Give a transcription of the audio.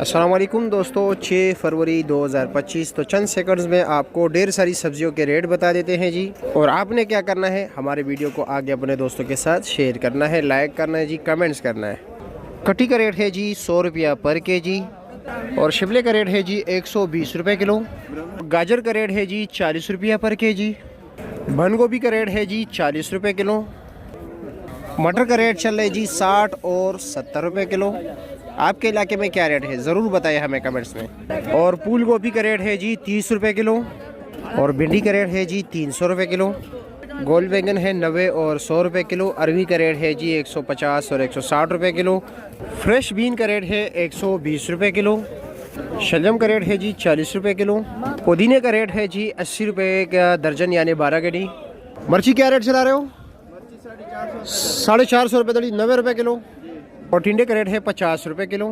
अस्सलाम वालेकुम दोस्तों, 6 फरवरी 2025। तो चंद सेकंड्स में आपको ढेर सारी सब्जियों के रेट बता देते हैं जी। और आपने क्या करना है, हमारे वीडियो को आगे अपने दोस्तों के साथ शेयर करना है, लाइक करना है जी, कमेंट्स करना है। कटी का रेट है जी 100 रुपया पर केजी। और शिमले का रेट है जी 120 रुपये किलो। गाजर का रेट है जी 40 रुपया पर केजी। बंद गोभी का रेट है जी 40 रुपये किलो। मटर का रेट चल रहा है जी 60 और 70 रुपये किलो। आपके इलाके में क्या रेट है ज़रूर बताइए हमें कमेंट्स में। और फूल गोभी का रेट है जी 30 रुपये किलो। और भिंडी का रेट है जी 300 रुपये किलो। गोल बैंगन है 90 और 100 रुपये किलो। अरवी का रेट है जी 150 और 160 रुपये किलो। फ्रेश बीन का रेट है 120 रुपये किलो। शलजम का रेट है जी 40 रुपये किलो। पुदीने का रेट है जी 80 रुपये का दर्जन यानी 12 गड्डी। मिर्ची क्या रेट चला रहे हो? 450 रुपये दड़ी, 90 रुपये किलो। और टिंडे का रेट है 50 रुपये किलो।